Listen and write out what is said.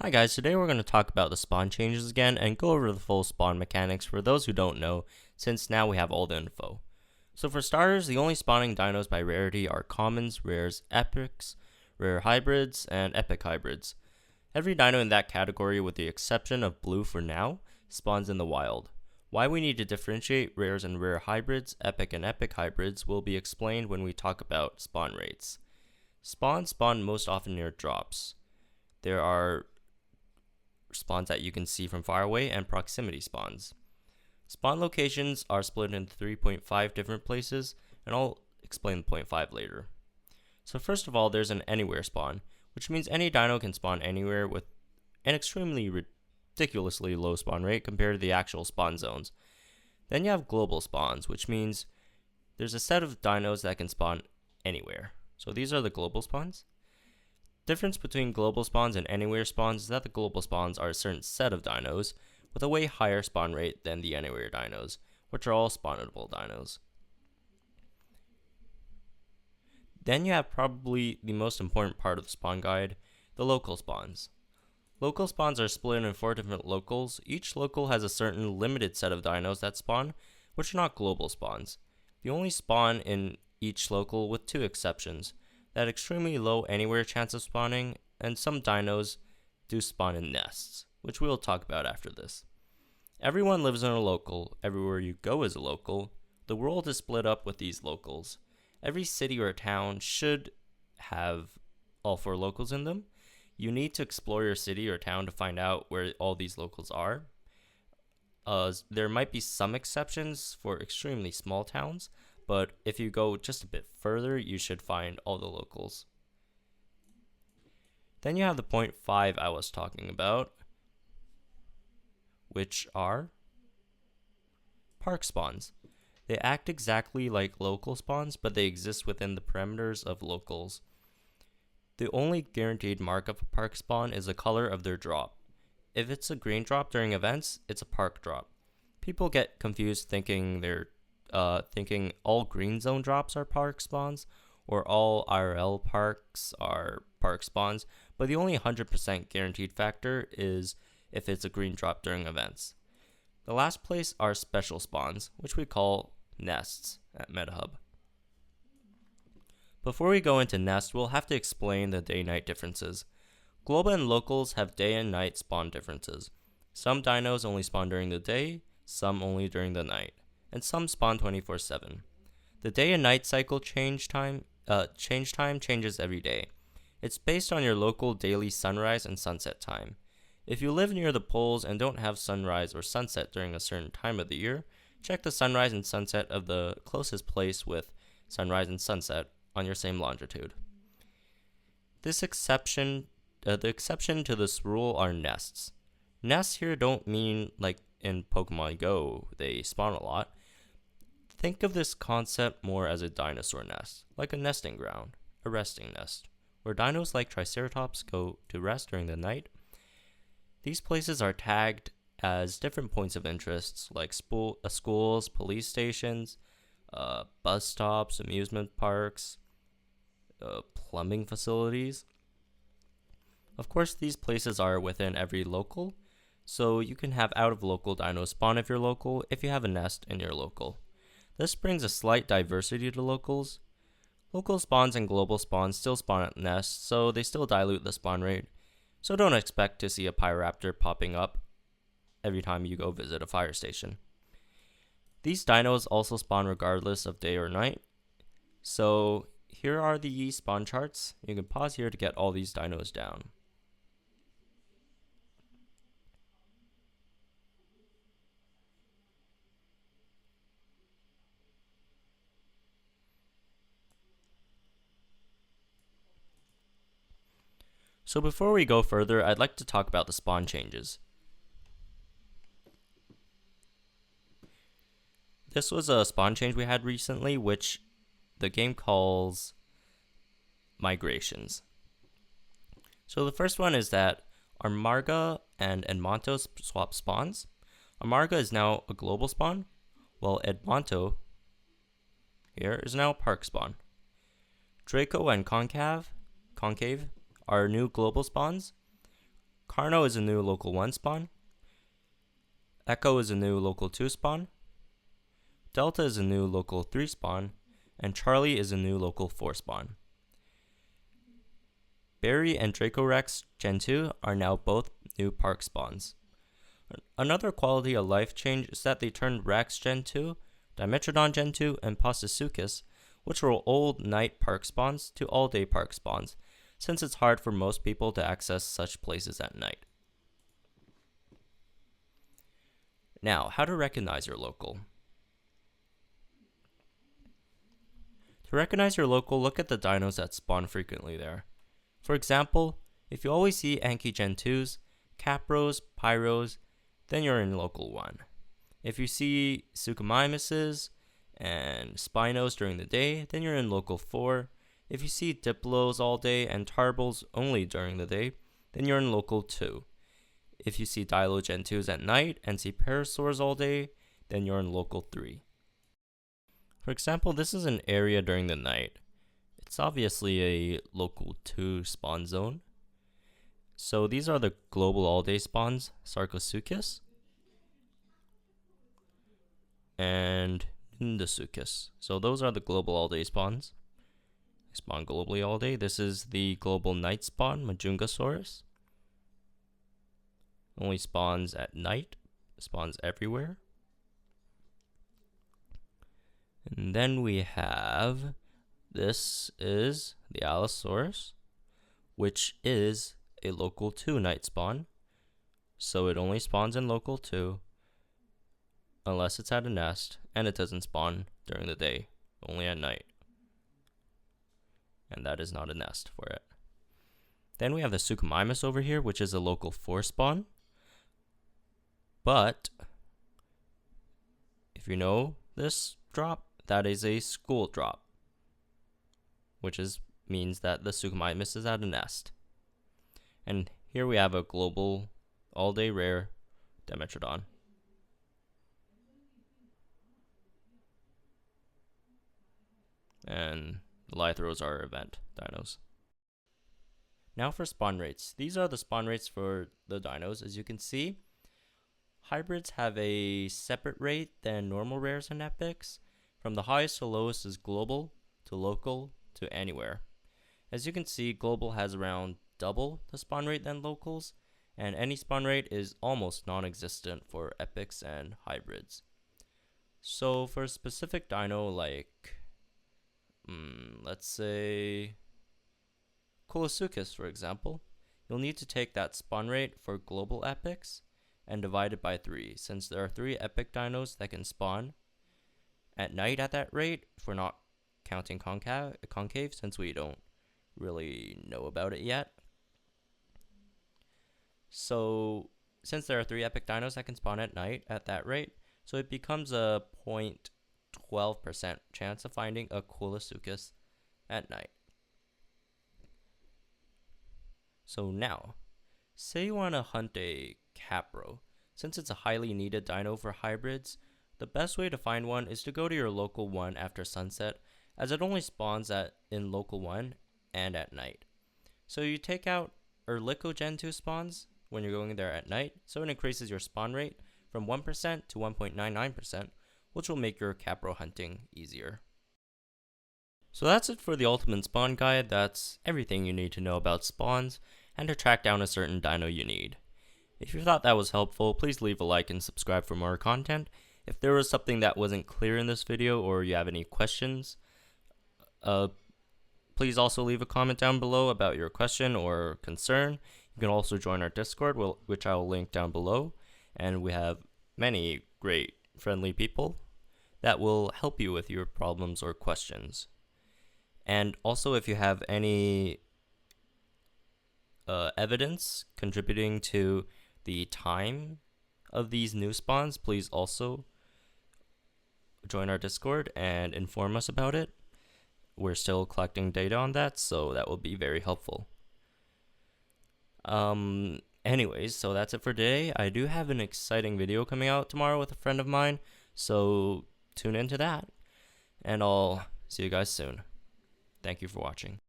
Hi guys, today we're going to talk about the spawn changes again and go over the full spawn mechanics for those who don't know, since now we have all the info. So for starters, the only spawning dinos by rarity are commons, rares, epics, rare hybrids, and epic hybrids. Every dino in that category, with the exception of blue for now, spawns in the wild. Why we need to differentiate rares and rare hybrids, epic and epic hybrids will be explained when we talk about spawn rates. Spawns spawn most often near drops. There are spawns that you can see from far away and proximity spawns. Spawn locations are split into 3.5 different places, and I'll explain the 0.5 later. So first of all, there's an anywhere spawn, which means any dino can spawn anywhere with an extremely ridiculously low spawn rate compared to the actual spawn zones. Then you have global spawns, which means there's a set of dinos that can spawn anywhere. So these are the global spawns. Difference between global spawns and anywhere spawns is that the global spawns are a certain set of dinos with a way higher spawn rate than the anywhere dinos, which are all spawnable dinos. Then you have probably the most important part of the spawn guide, the local spawns. Local spawns are split in 4 different locals. Each local has a certain limited set of dinos that spawn, which are not global spawns. They only spawn in each local with 2 exceptions. That extremely low anywhere chance of spawning, and some dinos do spawn in nests, which we will talk about after this. Everyone lives in a local, everywhere you go is a local. The world is split up with these locals. Every city or town should have all 4 locals in them. You need to explore your city or town to find out where all these locals are. There might be some exceptions for extremely small towns, but if you go just a bit further, you should find all the locals. Then you have the 0.5 I was talking about, which are park spawns. They act exactly like local spawns, but they exist within the parameters of locals. The only guaranteed mark of a park spawn is the color of their drop. If it's a green drop during events, it's a park drop. People get confused thinking all green zone drops are park spawns, or all IRL parks are park spawns, but the only 100% guaranteed factor is if it's a green drop during events. The last place are special spawns, which we call nests at MetaHub. Before we go into nests, we'll have to explain the day-night differences. Global and locals have day and night spawn differences. Some dinos only spawn during the day, some only during the night, and some spawn 24/7. The day and night cycle change time changes every day. It's based on your local daily sunrise and sunset time. If you live near the poles and don't have sunrise or sunset during a certain time of the year, check the sunrise and sunset of the closest place with sunrise and sunset on your same longitude. The exception to this rule are nests. Nests here don't mean like in Pokemon Go, they spawn a lot. Think of this concept more as a dinosaur nest, like a nesting ground, a resting nest, where dinos like Triceratops go to rest during the night. These places are tagged as different points of interest, like schools, police stations, bus stops, amusement parks, plumbing facilities. Of course, these places are within every local, so you can have out-of-local dinos spawn if you're local if you have a nest in your local. This brings a slight diversity to locals. Local spawns and global spawns still spawn at nests, so they still dilute the spawn rate. So don't expect to see a Pyroraptor popping up every time you go visit a fire station. These dinos also spawn regardless of day or night. So here are the spawn charts. You can pause here to get all these dinos down. So before we go further, I'd like to talk about the spawn changes. This was a spawn change we had recently, which the game calls migrations. So the first one is that Amarga and Edmonto swap spawns. Amarga is now a global spawn, while Edmonto here is now a park spawn. Draco and Concave are new global spawns. Carno is a new local 1 spawn. Echo is a new local 2 spawn. Delta is a new local 3 spawn. And Charlie is a new local 4 spawn. Barry and Dracorex Gen 2 are now both new park spawns. Another quality of life change is that they turned Rex Gen 2, Dimetrodon Gen 2, and Postosuchus, which were old night park spawns, to all-day park spawns, since it's hard for most people to access such places at night. Now, how to recognize your local. To recognize your local, look at the dinos that spawn frequently there. For example, if you always see Anki Gen 2s, Kaprows, Pyros, then you're in local 1. If you see Suchomimuses and Spinos during the day, then you're in local 4. If you see Diplos all day and Tarbles only during the day, then you're in local 2. If you see Dilo Gen 2s at night and see Parasaurs all day, then you're in local 3. For example, this is an area during the night. It's obviously a local 2 spawn zone. So these are the global all-day spawns, Sarcosuchus and Nindasuchus. So those are the global all-day spawns. They spawn globally all day. This is the global night spawn, Majungasaurus. Only spawns at night, spawns everywhere. And then we have, this is the Allosaurus, which is a local 2 night spawn. So it only spawns in local 2 unless it's at a nest, and it doesn't spawn during the day, only at night. And that is not a nest for it. Then we have the Suchomimus over here, which is a local 4 spawn. But if you know this drop, that is a school drop, which means that the Suchomimus is at a nest. And here we have a global all-day rare Dimetrodon. And the Lythros are event dinos. Now for spawn rates. These are the spawn rates for the dinos. As you can see, hybrids have a separate rate than normal rares and epics. From the highest to lowest is global, to local, to anywhere. As you can see, global has around double the spawn rate than locals, and any spawn rate is almost non-existent for epics and hybrids. So for a specific dino like, let's say Colosuchus, for example, you'll need to take that spawn rate for global epics and divide it by 3, since there are 3 epic dinos that can spawn at night at that rate, if we're not counting concave, since we don't really know about it yet. So since there are 3 epic dinos that can spawn at night at that rate, so it becomes a 0.12% chance of finding a Colosuchus at night. So now, say you want to hunt a Kaprow. Since it's a highly needed dino for hybrids, the best way to find one is to go to your local 1 after sunset, as it only spawns in local 1 and at night. So you take out Erlico Gen 2 spawns when you're going there at night, so it increases your spawn rate from 1% to 1.99%, which will make your Kaprow hunting easier. So that's it for the ultimate spawn guide. That's everything you need to know about spawns and to track down a certain dino you need. If you thought that was helpful, please leave a like and subscribe for more content. If there was something that wasn't clear in this video or you have any questions, please also leave a comment down below about your question or concern. You can also join our Discord, which I will link down below, and we have many great friendly people that will help you with your problems or questions. And also, if you have any evidence contributing to the time of these new spawns, please also join our Discord and inform us about it. We're still collecting data on that, so that will be very helpful. Anyways, so that's it for today. I do have an exciting video coming out tomorrow with a friend of mine, so tune into that, and I'll see you guys soon. Thank you for watching.